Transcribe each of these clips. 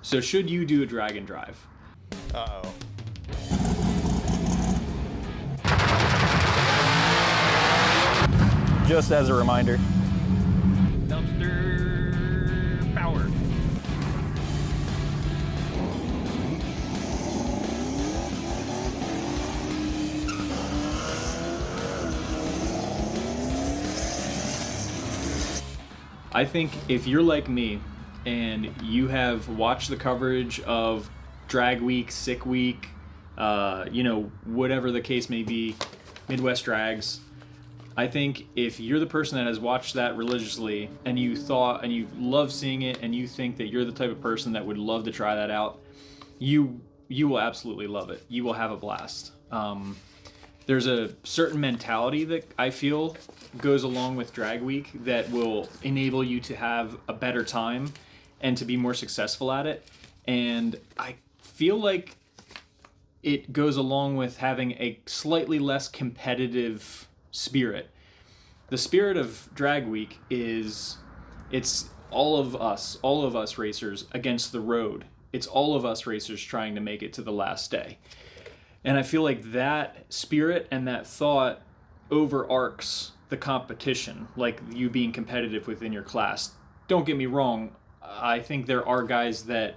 So should you do a drag and drive? Uh-oh. Just as a reminder. Dumpster power. I think if you're like me and you have watched the coverage of drag week, sick week, whatever the case may be, Midwest drags, I think if you're the person that has watched that religiously and you love seeing it and you think that you're the type of person that would love to try that out, you will absolutely love it. You will have a blast. There's a certain mentality that I feel goes along with drag week that will enable you to have a better time and to be more successful at it. And I feel like it goes along with having a slightly less competitive spirit. The spirit of drag week it's all of us racers against the road. It's all of us racers trying to make it to the last day. And I feel like that spirit and that thought overarches the competition, like you being competitive within your class. Don't get me wrong, I think there are guys that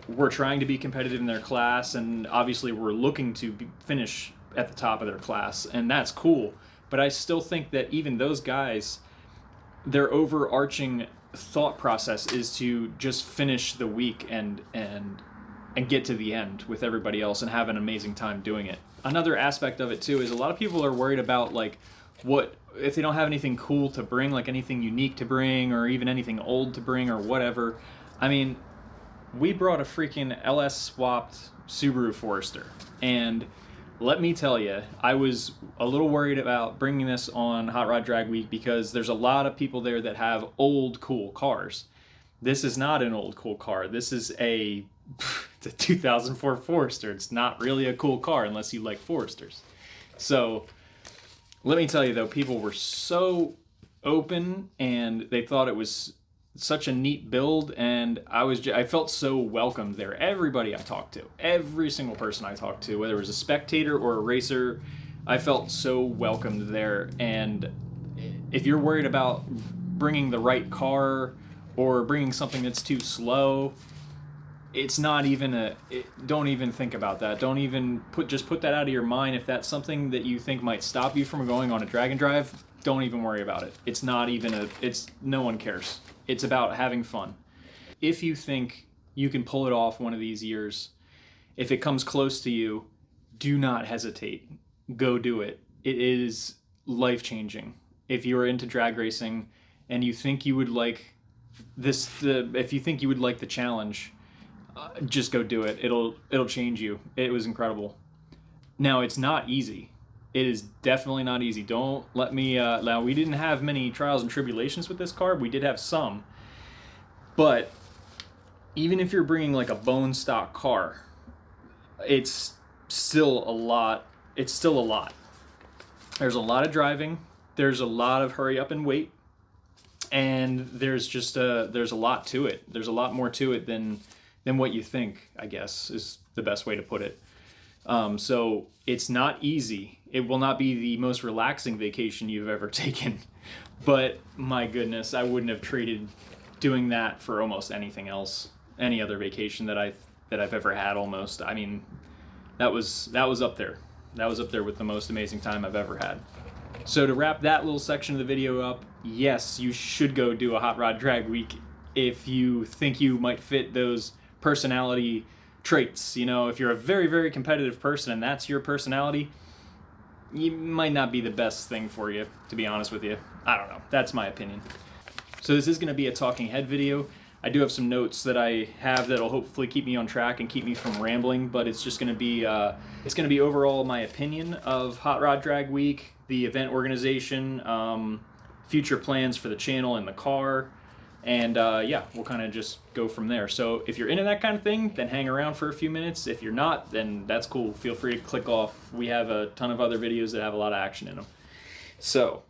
were trying to be competitive in their class, and obviously were looking to finish at the top of their class, and that's cool. But I still think that even those guys, their overarching thought process is to just finish the week and get to the end with everybody else and have an amazing time doing it. Another aspect of it too is a lot of people are worried about like what if they don't have anything cool to bring, like anything unique to bring or even anything old to bring or whatever. I mean, we brought a freaking LS swapped Subaru Forester, and let me tell you, I was a little worried about bringing this on Hot Rod Drag Week because there's a lot of people there that have old cool cars. This is not an old cool car. This is it's a 2004 Forester. It's not really a cool car unless you like Foresters. So let me tell you though, people were so open and they thought it was such a neat build, and I felt so welcomed there. Everybody I talked to, every single person I talked to, whether it was a spectator or a racer, I felt so welcomed there. And if you're worried about bringing the right car or bringing something that's too slow, it's not even don't even think about that. Don't even put that out of your mind. If that's something that you think might stop you from going on a drag and drive, don't even worry about it. It's not even no one cares. It's about having fun. If you think you can pull it off one of these years, if it comes close to you, do not hesitate. Go do it. It is life-changing. If you're into drag racing and you think you would like if you think you would like the challenge, just go do it. It'll change you. It was incredible. Now, it's not easy. It is definitely not easy. Don't let me... now, we didn't have many trials and tribulations with this car. We did have some. But even if you're bringing like a bone stock car, it's still a lot. It's still a lot. There's a lot of driving. There's a lot of hurry up and wait. And there's a lot to it. There's a lot more to it than what you think, I guess, is the best way to put it. So it's not easy. It will not be the most relaxing vacation you've ever taken, but my goodness, I wouldn't have traded doing that for almost anything else, any other vacation that I've ever had almost. I mean, that was up there. That was up there with the most amazing time I've ever had. So to wrap that little section of the video up, yes, you should go do a Hot Rod Drag Week if you think you might fit those personality traits. You know, if you're a very, very competitive person and that's your personality, you might not be the best thing for you, to be honest with you. I don't know. That's my opinion. So this is going to be a talking head video. I do have some notes that I have that'll hopefully keep me on track and keep me from rambling, but it's just going to be overall my opinion of Hot Rod Drag Week, the event organization, future plans for the channel and the car, and yeah, we'll kind of just go from there. So if you're into that kind of thing, then hang around for a few minutes. If you're not, then that's cool. Feel free to click off. We have a ton of other videos that have a lot of action in them. So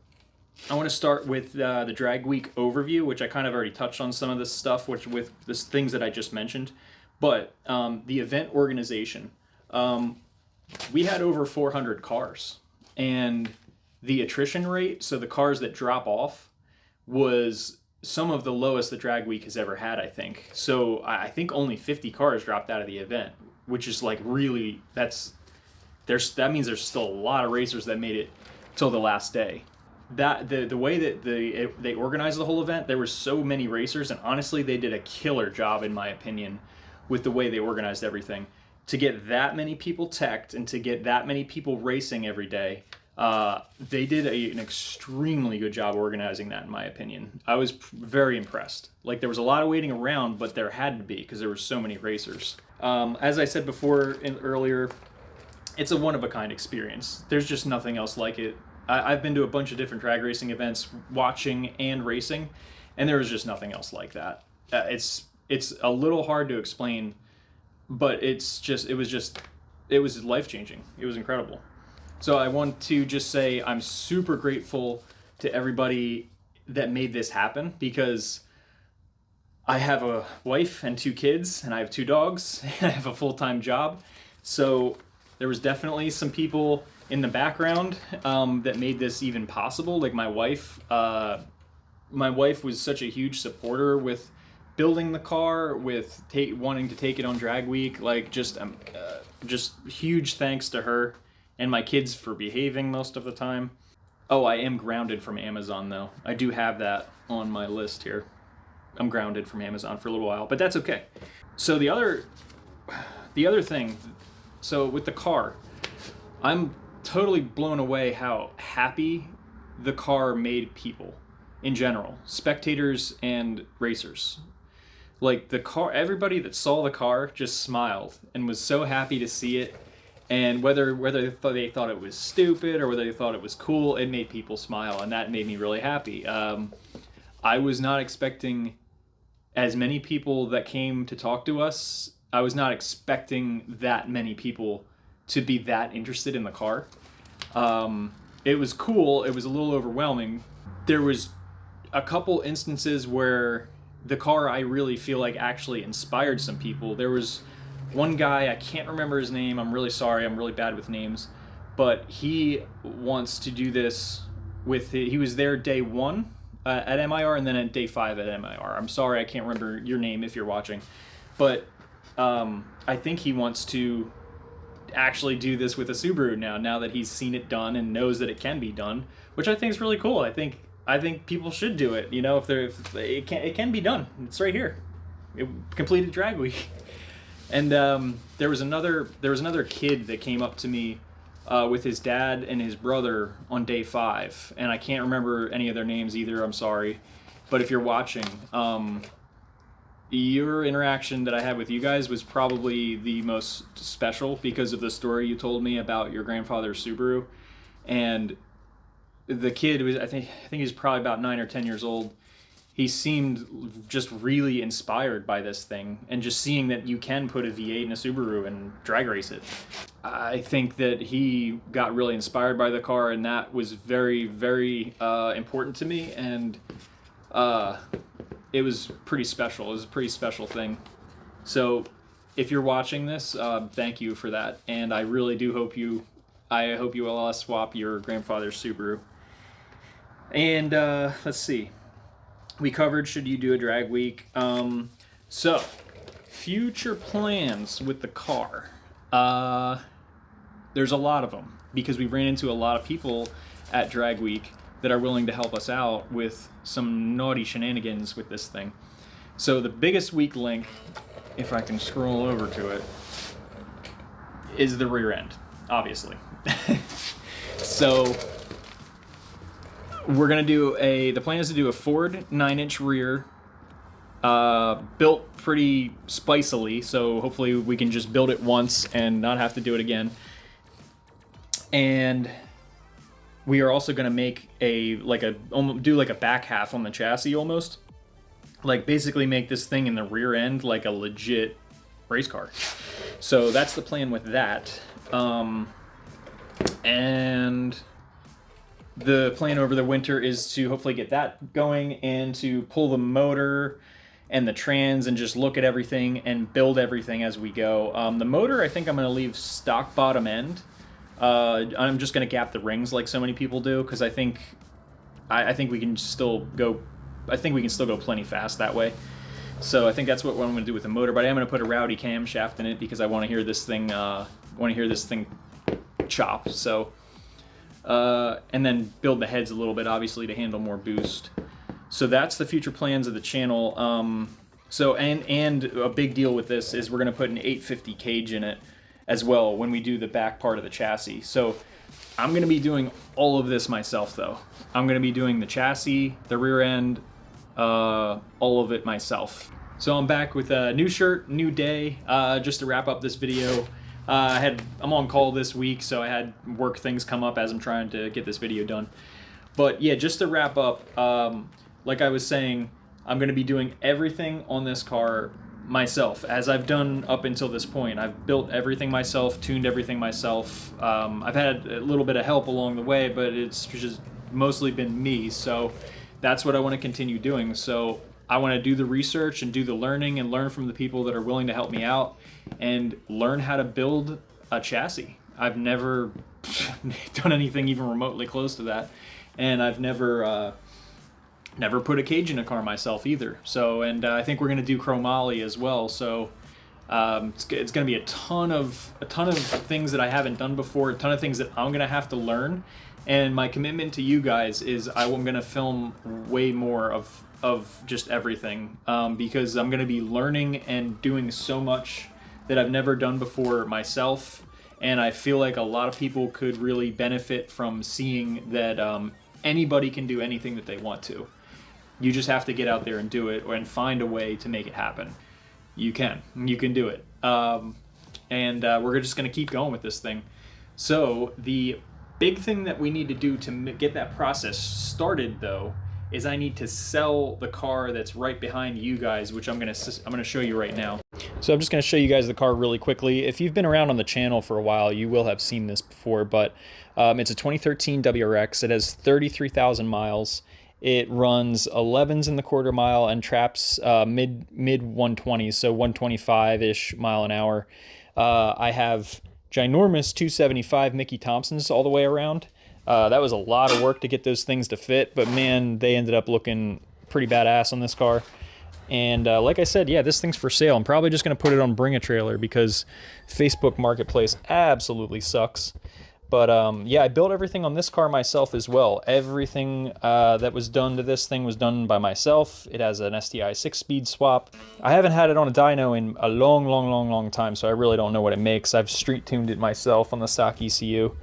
I want to start with the drag week overview, which I kind of already touched on some of this stuff, which with the things that I just mentioned. But the event organization, we had over 400 cars, and the attrition rate, so the cars that drop off, was some of the lowest that Drag Week has ever had, I think. So I think only 50 cars dropped out of the event, which is like really, that means there's still a lot of racers that made it till the last day. That the way that they organized the whole event, there were so many racers, and honestly, they did a killer job, in my opinion, with the way they organized everything. To get that many people teched and to get that many people racing every day, they did an extremely good job organizing that, in my opinion. I was very impressed. Like, there was a lot of waiting around, but there had to be because there were so many racers. As I said before earlier, it's a one-of-a-kind experience. There's just nothing else like it. I've been to a bunch of different drag racing events, watching and racing, and there was just nothing else like that. It's a little hard to explain, but it was life-changing. It was incredible. So I want to just say I'm super grateful to everybody that made this happen, because I have a wife and 2 kids, and I have 2 dogs, and I have a full-time job. So there was definitely some people in the background that made this even possible. Like my wife was such a huge supporter with building the car, with wanting to take it on Drag Week. Like just huge thanks to her, and my kids for behaving most of the time. Oh, I am grounded from Amazon though. I do have that on my list here. I'm grounded from Amazon for a little while, but that's okay. So the other thing, so with the car, I'm totally blown away how happy the car made people in general, spectators and racers. Like the car, everybody that saw the car just smiled and was so happy to see it. And whether they thought it was stupid or whether they thought it was cool, it made people smile, and that made me really happy. I was not expecting as many people that came to talk to us. I was not expecting that many people to be that interested in the car. It was cool. It was a little overwhelming. There was a couple instances where the car, I really feel like, actually inspired some people. There was one guy, I can't remember his name. I'm really sorry. I'm really bad with names. But he wants to do this he was there day 1 at MIR, and then at day 5 at MIR. I'm sorry, I can't remember your name if you're watching. But I think he wants to actually do this with a Subaru now that he's seen it done and knows that it can be done, which I think is really cool. I think people should do it. You know, if it can be done. It's right here. It completed Drag Week. And there was another kid that came up to me with his dad and his brother on day 5, and I can't remember any of their names either. I'm sorry, but if you're watching, your interaction that I had with you guys was probably the most special because of the story you told me about your grandfather's Subaru. And the kid was, I think he was probably about 9 or 10 years old. He seemed just really inspired by this thing, and just seeing that you can put a V8 in a Subaru and drag race it. I think that he got really inspired by the car, and that was very, very important to me, and it was pretty special. It was a pretty special thing. So if you're watching this, thank you for that, and I really do hope you will swap your grandfather's Subaru. And let's see. We covered should you do a drag week. So, future plans with the car. There's a lot of them, because we ran into a lot of people at Drag Week that are willing to help us out with some naughty shenanigans with this thing. So the biggest weak link, if I can scroll over to it, is the rear end, obviously. So we're gonna do the plan is to do a Ford 9-inch rear, built pretty spicily, so hopefully we can just build it once and not have to do it again. And we are also gonna make do like a back half on the chassis almost. Like basically make this thing in the rear end like a legit race car. So that's the plan with that. And the plan over the winter is to hopefully get that going and to pull the motor and the trans and just look at everything and build everything as we go. The motor, I think I'm going to leave stock bottom end. I'm just going to gap the rings like so many people do, because I think we can still go. I think we can still go plenty fast that way. So I think that's what I'm going to do with the motor. But I am going to put a rowdy camshaft in it because I want to hear this thing. Chop. So and then build the heads a little bit, obviously, to handle more boost. So that's the future plans of the channel. So and a big deal with this is we're going to put an 850 cage in it as well when we do the back part of the chassis. So I'm going to be doing all of this myself, though. I'm going to be doing the chassis, the rear end, all of it myself. So I'm back with a new shirt, new day. Just to wrap up this video, I'm on call this week, so I had work things come up as I'm trying to get this video done. But yeah, just to wrap up, like I was saying, I'm going to be doing everything on this car myself, as I've done up until this point. I've built everything myself, tuned everything myself. I've had a little bit of help along the way, but it's just mostly been me. So that's what I want to continue doing. So I want to do the research and do the learning and learn from the people that are willing to help me out and learn how to build a chassis. I've never done anything even remotely close to that, and I've never put a cage in a car myself either. So, and I think we're going to do chromoly as well. So it's going to be a ton of things that I haven't done before, a ton of things that I'm going to have to learn. And my commitment to you guys is I'm going to film way more of just everything, because I'm going to be learning and doing so much that I've never done before myself. And I feel like a lot of people could really benefit from seeing that anybody can do anything that they want to. You just have to get out there and do it, and find a way to make it happen. You can do it. And we're just going to keep going with this thing. So the big thing that we need to do to get that process started, though, is I need to sell the car that's right behind you guys, which I'm gonna show you right now. So I'm just gonna show you guys the car really quickly. If you've been around on the channel for a while, you will have seen this before, but it's a 2013 WRX. It has 33,000 miles. It runs 11s in the quarter mile and traps mid 120s, so 125-ish mile an hour. I have ginormous 275 Mickey Thompsons all the way around. That was a lot of work to get those things to fit, but man, they ended up looking pretty badass on this car. And like I said, yeah, this thing's for sale. I'm probably just going to put it on Bring a Trailer because Facebook Marketplace absolutely sucks. But yeah, I built everything on this car myself as well. Everything that was done to this thing was done by myself. It has an STI 6-speed swap. I haven't had it on a dyno in a long time, so I really don't know what it makes. I've street tuned it myself on the stock ECU.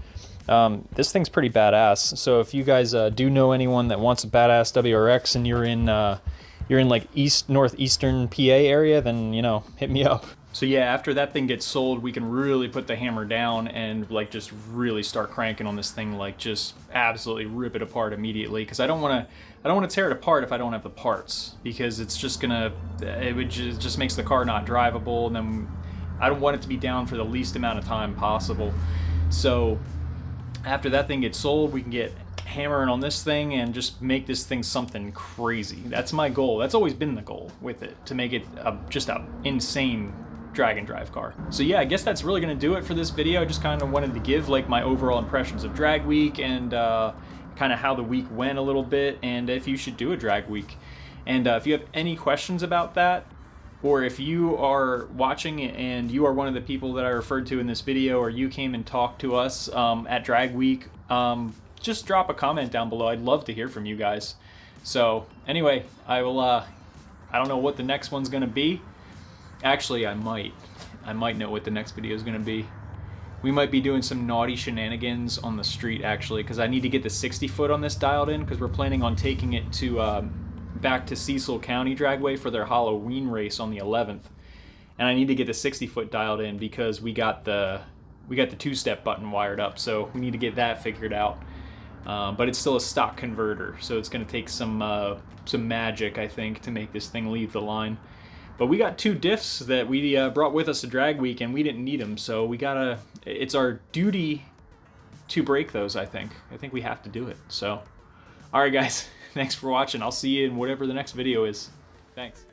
This thing's pretty badass. So if you guys do know anyone that wants a badass WRX and you're in like northeastern PA area, then, you know, hit me up. So yeah, after that thing gets sold, we can really put the hammer down and like just really start cranking on this thing, like just absolutely rip it apart immediately. Because I don't want to tear it apart if I don't have the parts, because it's just just makes the car not drivable, and then I don't want it to be down for the least amount of time possible. So after that thing gets sold, we can get hammering on this thing and just make this thing something crazy. That's my goal. That's always been the goal with it, to make it just an insane drag and drive car. So yeah, I guess that's really going to do it for this video. I just kind of wanted to give like my overall impressions of drag week and kind of how the week went a little bit, and if you should do a drag week. And if you have any questions about that, or if you are watching and you are one of the people that I referred to in this video, or you came and talked to us at Drag Week, just drop a comment down below. I'd love to hear from you guys. So anyway, I don't know what the next one's gonna be. Actually, I might know what the next video is gonna be. We might be doing some naughty shenanigans on the street, actually, because I need to get the 60 foot on this dialed in, because we're planning on taking it to back to Cecil County Dragway for their Halloween race on the 11th, and I need to get the 60 foot dialed in because we got the 2-step button wired up, so we need to get that figured out. But it's still a stock converter, so it's going to take some magic, I think, to make this thing leave the line. But we got 2 diffs that we brought with us to Drag Week, and we didn't need them, so it's our duty to break those, I think. I think we have to do it. So, all right, guys, thanks for watching. I'll see you in whatever the next video is. Thanks.